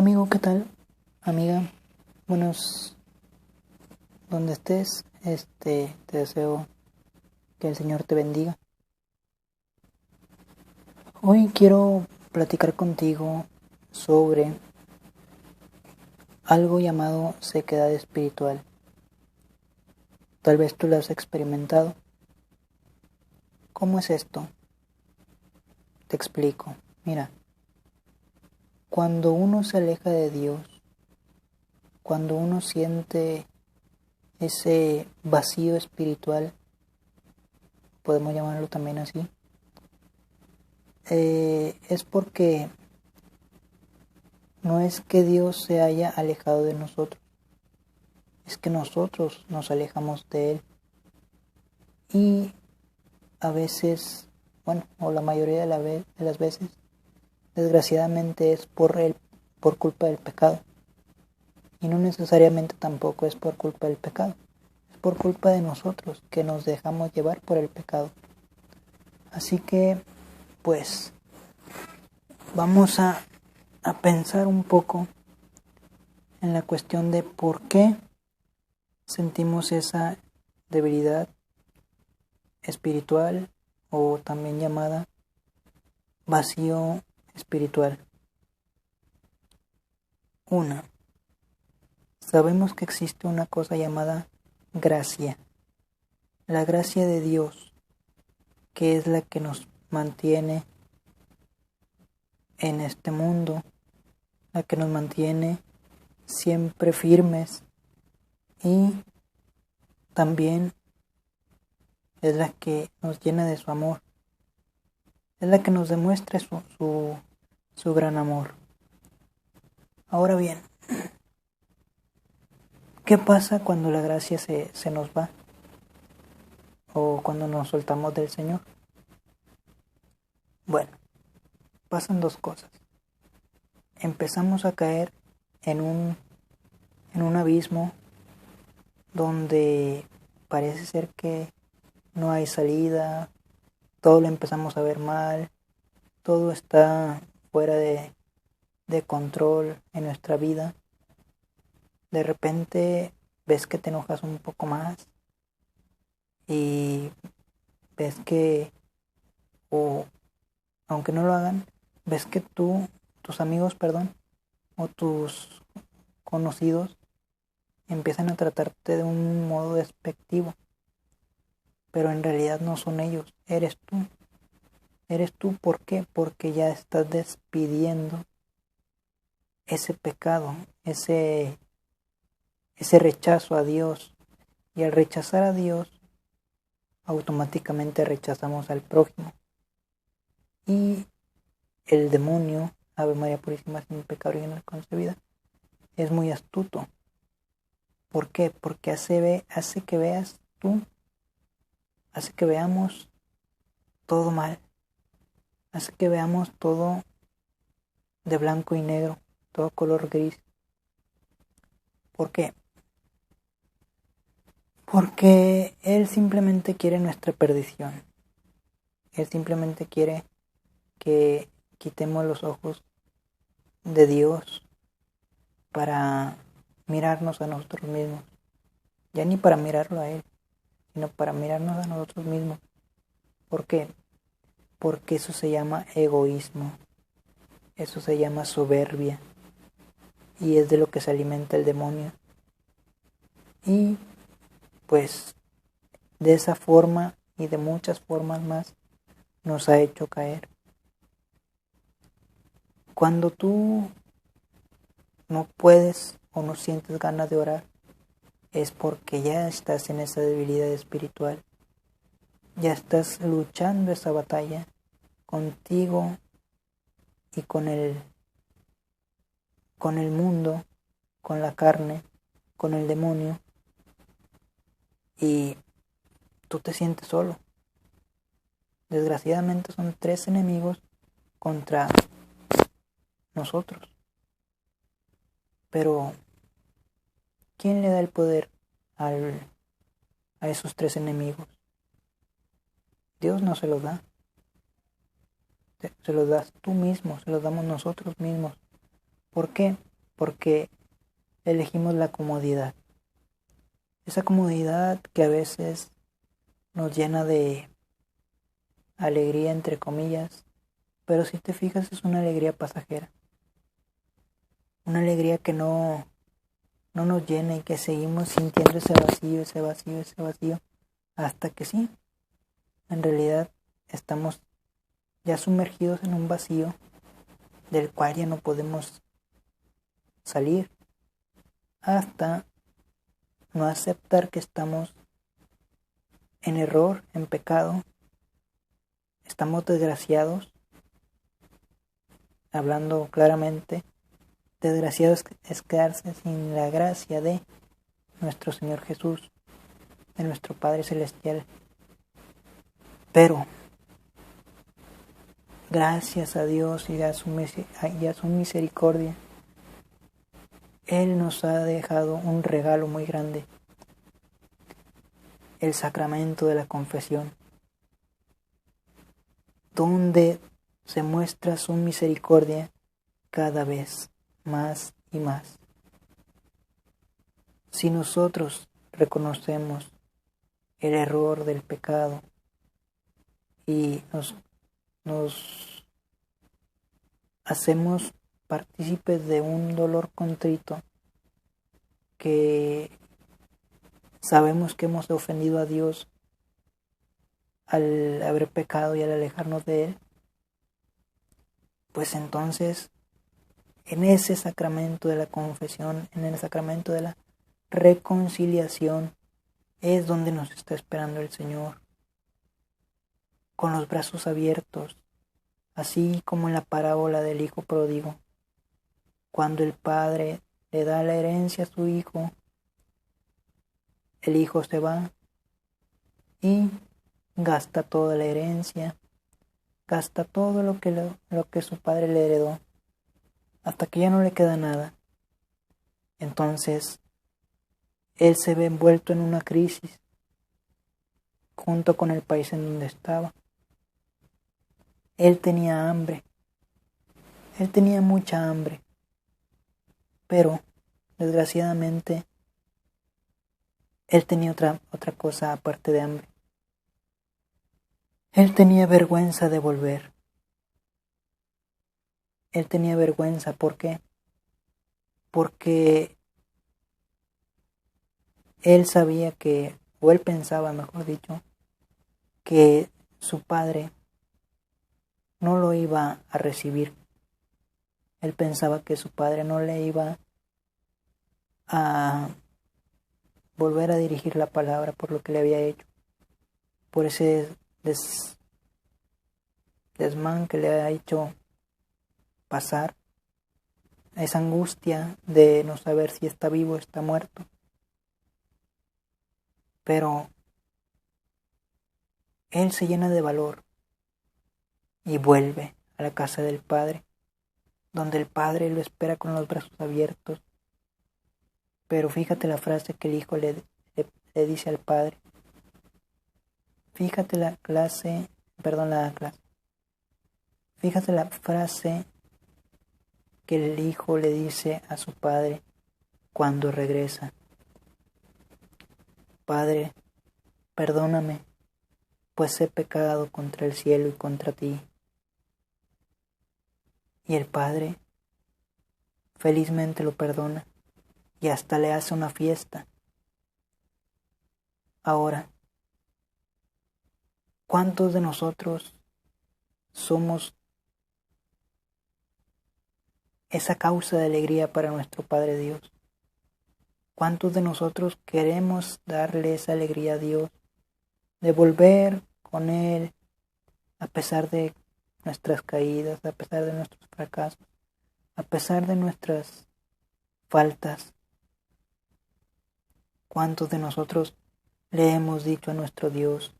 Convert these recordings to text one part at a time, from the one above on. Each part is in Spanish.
Amigo, ¿qué tal? Amiga, buenos, donde estés, te deseo que el Señor te bendiga. Hoy quiero platicar contigo sobre algo llamado sequedad espiritual. Tal vez tú lo has experimentado. ¿Cómo es esto? Te explico. Mira, cuando uno se aleja de Dios, cuando uno siente ese vacío espiritual, podemos llamarlo también así, es porque no es que Dios se haya alejado de nosotros, es que nosotros nos alejamos de Él. Y a veces, o la mayoría de las veces, desgraciadamente es por culpa del pecado. Y no necesariamente tampoco es por culpa del pecado, es por culpa de nosotros que nos dejamos llevar por el pecado. Así que, pues, vamos a pensar un poco en la cuestión de por qué sentimos esa debilidad espiritual, o también llamada vacío espiritual. Una, sabemos que existe una cosa llamada gracia. La gracia de Dios, que es la que nos mantiene en este mundo, la que nos mantiene siempre firmes, y también es la que nos llena de su amor, es la que nos demuestra su gran amor. Ahora bien, ¿qué pasa cuando la gracia se nos va? O cuando nos soltamos del Señor. Bueno, pasan dos cosas. Empezamos a caer en un abismo donde parece ser que no hay salida, todo lo empezamos a ver mal, todo está fuera de control en nuestra vida. De repente ves que te enojas un poco más y ves que, o aunque no lo hagan, ves que tus amigos, o tus conocidos empiezan a tratarte de un modo despectivo, pero en realidad no son ellos, eres tú. Eres tú, ¿por qué? Porque ya estás despidiendo ese pecado, ese rechazo a Dios. Y al rechazar a Dios, automáticamente rechazamos al prójimo. Y el demonio, Ave María Purísima, sin pecado original concebida, es muy astuto. ¿Por qué? Porque hace que veas tú, hace que veamos todo mal, hace que veamos todo de blanco y negro, todo color gris. ¿Por qué? Porque Él simplemente quiere nuestra perdición. Él simplemente quiere que quitemos los ojos de Dios para mirarnos a nosotros mismos. Ya ni para mirarlo a Él, sino para mirarnos a nosotros mismos. ¿Por qué? Porque eso se llama egoísmo, eso se llama soberbia, y es de lo que se alimenta el demonio. Y pues de esa forma y de muchas formas más nos ha hecho caer. Cuando tú no puedes o no sientes ganas de orar, es porque ya estás en esa debilidad espiritual. Ya estás luchando esa batalla contigo y con el mundo, con la carne, con el demonio, y tú te sientes solo. Desgraciadamente son 3 enemigos contra nosotros. Pero ¿quién le da el poder a esos 3 enemigos? Dios no se los da. Se los das tú mismo, se los damos nosotros mismos. ¿Por qué? porque elegimos la comodidad. Esa comodidad que a veces nos llena de alegría, entre comillas, pero si te fijas es una alegría pasajera. Una alegría que no nos llena y que seguimos sintiendo ese vacío, ese vacío, ese vacío, hasta que sí, en realidad estamos ya sumergidos en un vacío del cual ya no podemos salir, hasta no aceptar que estamos en error, en pecado, estamos desgraciados, hablando claramente, desgraciados es quedarse sin la gracia de nuestro Señor Jesús, de nuestro Padre Celestial. Pero gracias a Dios y a su misericordia, Él nos ha dejado un regalo muy grande, el sacramento de la confesión, donde se muestra su misericordia cada vez más y más. Si nosotros reconocemos el error del pecado y nos hacemos partícipes de un dolor contrito, que sabemos que hemos ofendido a Dios al haber pecado y al alejarnos de Él, pues entonces en ese sacramento de la confesión, en el sacramento de la reconciliación, es donde nos está esperando el Señor, con los brazos abiertos, así como en la parábola del hijo pródigo, cuando el padre le da la herencia a su hijo, el hijo se va y gasta toda la herencia, gasta todo lo que su padre le heredó, hasta que ya no le queda nada. Entonces, él se ve envuelto en una crisis, junto con el país en donde estaba. Él tenía hambre, él tenía mucha hambre, pero desgraciadamente él tenía otra cosa aparte de hambre. Él tenía vergüenza de volver. Él tenía vergüenza, ¿por qué? Porque él sabía o él pensaba, mejor dicho, que su padre no lo iba a recibir. Él pensaba que su padre no le iba a volver a dirigir la palabra por lo que le había hecho, por ese desmán que le ha hecho pasar, esa angustia de no saber si está vivo o está muerto. Pero él se llena de valor y vuelve a la casa del Padre, donde el Padre lo espera con los brazos abiertos. Pero fíjate la frase que el Hijo le dice al Padre. Fíjate la frase que el Hijo le dice a su Padre cuando regresa. Padre, perdóname, pues he pecado contra el cielo y contra ti. Y el Padre felizmente lo perdona y hasta le hace una fiesta. Ahora, ¿cuántos de nosotros somos esa causa de alegría para nuestro Padre Dios? ¿Cuántos de nosotros queremos darle esa alegría a Dios, de volver con Él a pesar de nuestras caídas, a pesar de nuestros fracasos, a pesar de nuestras faltas? ¿Cuántos de nosotros le hemos dicho a nuestro Dios: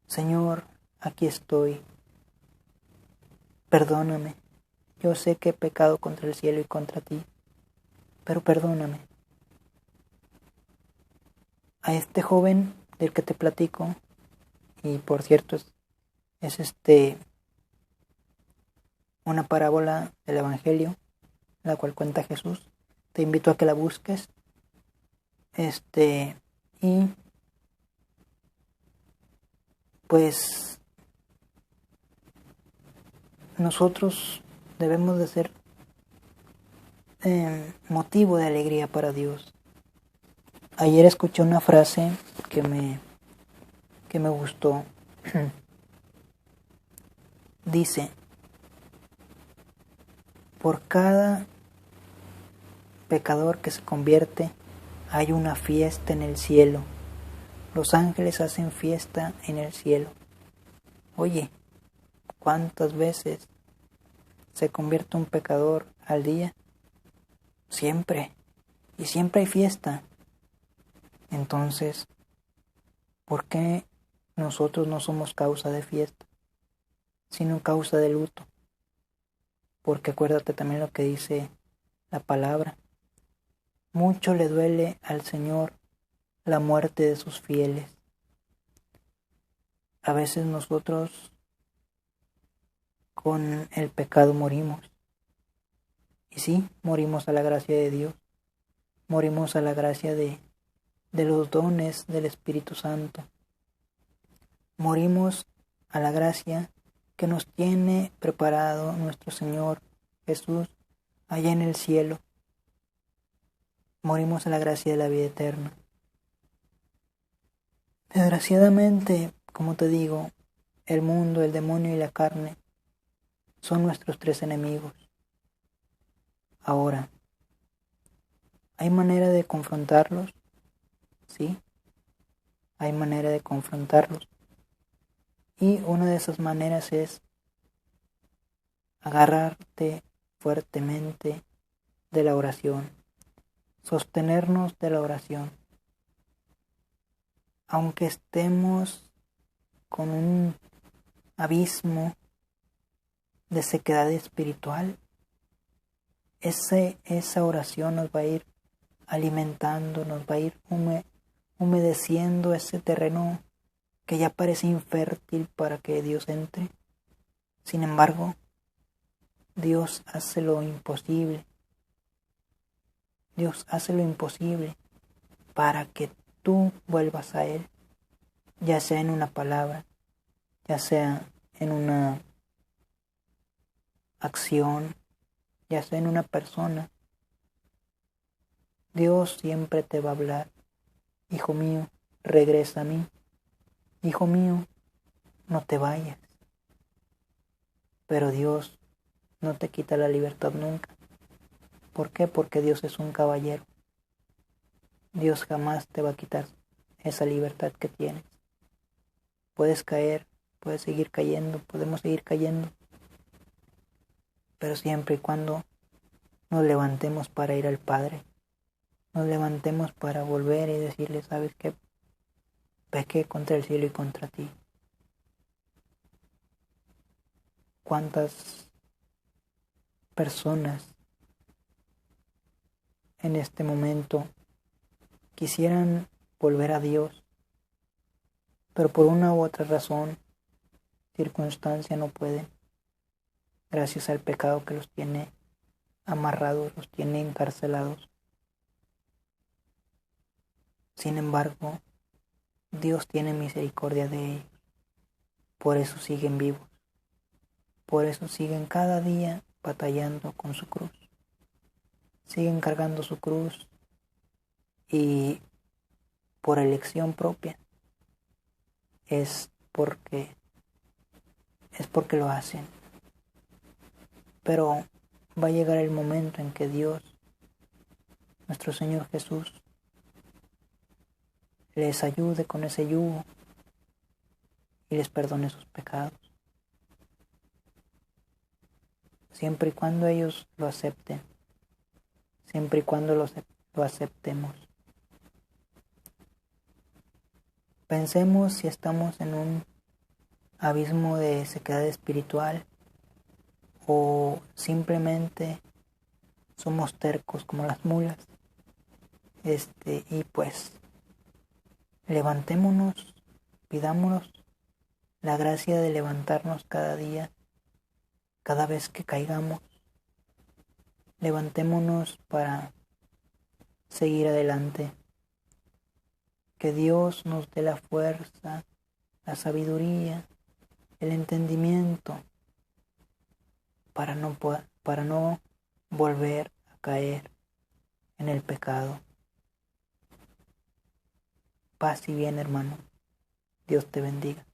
Señor, aquí estoy, perdóname, yo sé que he pecado contra el cielo y contra ti, pero perdóname? A este joven del que te platico, y por cierto es una parábola del Evangelio, la cual cuenta Jesús. Te invito a que la busques. Y pues nosotros debemos de ser motivo de alegría para Dios. Ayer escuché una frase que me gustó. Dice: por cada pecador que se convierte, hay una fiesta en el cielo. Los ángeles hacen fiesta en el cielo. Oye, ¿cuántas veces se convierte un pecador al día? Siempre. Y siempre hay fiesta. Entonces, ¿por qué nosotros no somos causa de fiesta, sino causa de luto? Porque acuérdate también lo que dice la palabra. Mucho le duele al Señor la muerte de sus fieles. A veces nosotros con el pecado morimos. Y sí, morimos a la gracia de Dios. Morimos a la gracia de los dones del Espíritu Santo. Morimos a la gracia que nos tiene preparado nuestro Señor Jesús allá en el cielo. Morimos a la gracia de la vida eterna. Desgraciadamente, como te digo, el mundo, el demonio y la carne son nuestros tres enemigos. Ahora, ¿hay manera de confrontarlos? Sí, hay manera de confrontarlos. Y una de esas maneras es agarrarte fuertemente de la oración, sostenernos de la oración. Aunque estemos con un abismo de sequedad espiritual, esa oración nos va a ir alimentando, nos va a ir humedeciendo ese terreno que ya parece infértil para que Dios entre. Sin embargo, Dios hace lo imposible. Dios hace lo imposible para que tú vuelvas a Él, ya sea en una palabra, ya sea en una acción, ya sea en una persona. Dios siempre te va a hablar: hijo mío, regresa a mí. Hijo mío, no te vayas. Pero Dios no te quita la libertad nunca. ¿Por qué? Porque Dios es un caballero. Dios jamás te va a quitar esa libertad que tienes. Puedes caer, puedes seguir cayendo, podemos seguir cayendo, pero siempre y cuando nos levantemos para ir al Padre, nos levantemos para volver y decirle: ¿sabes qué? Pequé contra el cielo y contra ti. ¿Cuántas personas en este momento quisieran volver a Dios, pero por una u otra razón, circunstancia, no pueden, gracias al pecado que los tiene amarrados, los tiene encarcelados? Sin embargo, Dios tiene misericordia de ellos. Por eso siguen vivos. Por eso siguen cada día batallando con su cruz. Siguen cargando su cruz y por elección propia es porque lo hacen. Pero va a llegar el momento en que Dios, nuestro Señor Jesús, les ayude con ese yugo y les perdone sus pecados. Siempre y cuando ellos lo acepten. Siempre y cuando lo aceptemos. Pensemos si estamos en un abismo de sequedad espiritual o simplemente somos tercos como las mulas. Y pues levantémonos, pidámonos la gracia de levantarnos cada día, cada vez que caigamos, levantémonos para seguir adelante. Que Dios nos dé la fuerza, la sabiduría, el entendimiento para no volver a caer en el pecado. Paz y bien, hermano. Dios te bendiga.